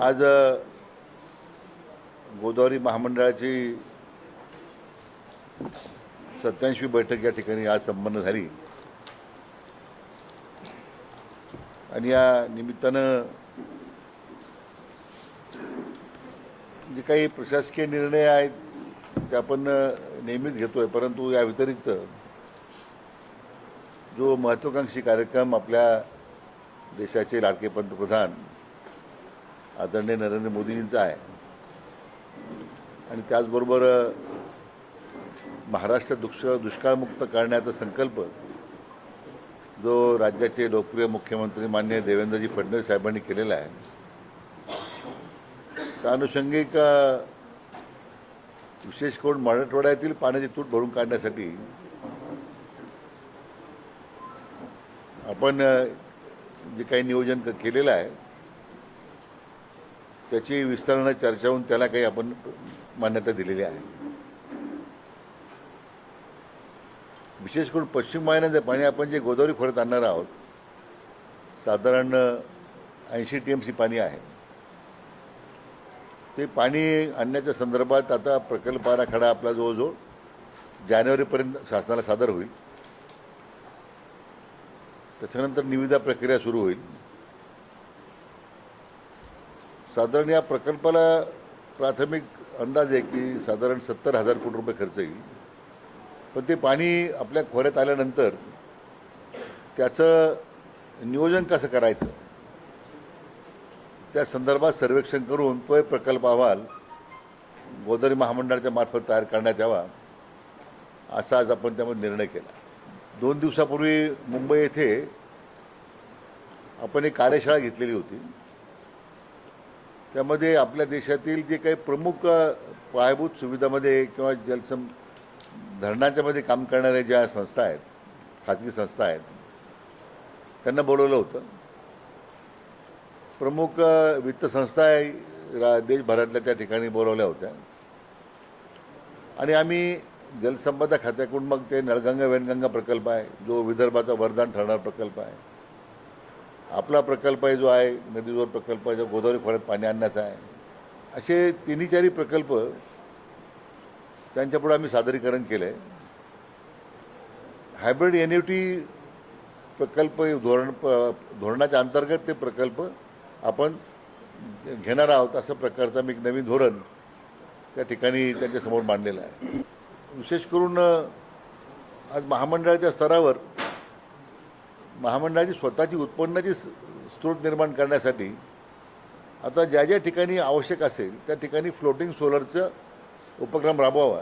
आज गोदावरी महामंडळाची 87वी बैठक या ठिकाणी आज संपन्न झाली आणि या निमित्तानं जे काही प्रशासकीय निर्णय आहेत ते आपण नेहमीच घेतोय, परंतु या व्यतिरिक्त जो महत्त्वाकांक्षी कार्यक्रम आपल्या देशाचे लाडके पंतप्रधान आदरणीय नरेंद्र मोदींचा आहे आणि त्याचबरोबर महाराष्ट्र दुष्काळमुक्त करण्याचा संकल्प जो राज्याचे लोकप्रिय मुख्यमंत्री माननीय देवेंद्रजी फडणवीस साहेबांनी केलेला आहे, त्या अनुषंगिक विशेष करून मराठवाड्यातील पाण्याची तूट भरून काढण्यासाठी आपण जे काही नियोजन केलेलं आहे त्याची विस्ताराने चर्चा होऊन त्याला काही आपण मान्यता दिलेली आहे. विशेष करून पश्चिम वाहिन्यांचे पाणी आपण जे गोदावरी खोऱ्यात आणणार आहोत, साधारण 80 TMC पाणी आहे. ते पाणी आणण्याच्या संदर्भात आता प्रकल्प आराखडा आपला जवळजवळ जानेवारीपर्यंत शासनाला सादर होईल. त्याच्यानंतर निविदा प्रक्रिया सुरू होईल. साधारण या प्रकल्पाला प्राथमिक अंदाज आहे की साधारण 70,000 कोटी रुपये खर्च येईल. पण ते पाणी आपल्या खोऱ्यात आल्यानंतर त्याचं नियोजन कसं करायचं त्या संदर्भात सर्वेक्षण करून तो प्रकल्प अहवाल गोदावरी महामंडळाच्या मार्फत तयार करण्यात यावा असा आज आपण त्यामध्ये निर्णय केला. 2 दिवसापूर्वी मुंबई येथे आपण एक कार्यशाळा घेतलेली होती. त्यामध्ये आपल्या देशातील जे काही प्रमुख पायाभूत सुविधामध्ये किंवा धरणांच्यामध्ये काम करणाऱ्या ज्या संस्था आहेत, खाजगी संस्था आहेत, त्यांना बोलवलं होतं. प्रमुख वित्त संस्था देशभरातल्या त्या ठिकाणी बोलवल्या होत्या आणि आम्ही जलसंपदा खात्याकडून मग ते नळगंगा वेनगंगा प्रकल्प आहे जो विदर्भाचा वरदान ठरणारा प्रकल्प आहे, आपला प्रकल्प आहे जो आहे नदीजोड प्रकल्प आहे जो गोदावरी खोऱ्यात पाणी आणण्याचा आहे, असे 3-4 प्रकल्प त्यांच्यापुढे आम्ही सादरीकरण केलं आहे. हायब्रिड एन्युटी प्रकल्प धोरणाच्या अंतर्गत ते प्रकल्प आपण घेणार आहोत असं प्रकारचं आम्ही एक नवीन धोरण त्या ठिकाणी त्यांच्यासमोर मांडलेलं आहे. विशेष करून आज महामंडळाच्या स्तरावर महामंडळाची स्वतःची उत्पन्नाची स्रोत निर्माण करण्यासाठी आता ज्या ज्या ठिकाणी आवश्यक असेल त्या ठिकाणी फ्लोटिंग सोलरचा उपक्रम राबवावा.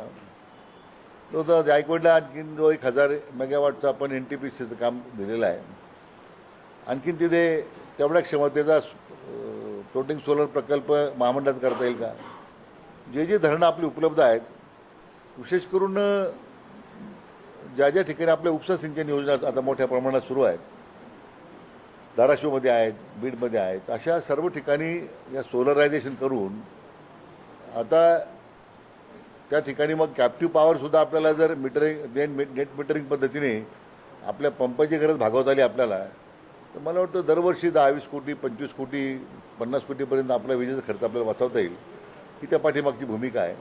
तो जायकवाडला आणखीन जो 1000 मेगावॉटचा आपण NTPCचं काम दिलेलं आहे. आणखीन तिथे तेवढ्या क्षमतेचा फ्लोटिंग सोलर प्रकल्प महामंडळात करता येईल का? जे धरणं आपली उपलब्ध आहेत, विशेष करून ज्या ज्या ठिकाणी आपल्या उपसा सिंचन योजना आता मोठ्या प्रमाणात सुरू आहेत, धाराशिवमध्ये आहेत, बीडमध्ये आहेत, अशा सर्व ठिकाणी या सोलरायझेशन करून आता त्या ठिकाणी मग कॅप्टिव्ह पॉवरसुद्धा आपल्याला जर नेट मिटरिंग पद्धतीने आपल्या पंपाची गरज भागवता आली आपल्याला, तर मला वाटतं दरवर्षी 10-20 कोटी 25 कोटी 50 कोटीपर्यंत आपला विजेचा खर्च आपल्याला वाचवता येईल. ही त्या पाठीमागची भूमिका आहे.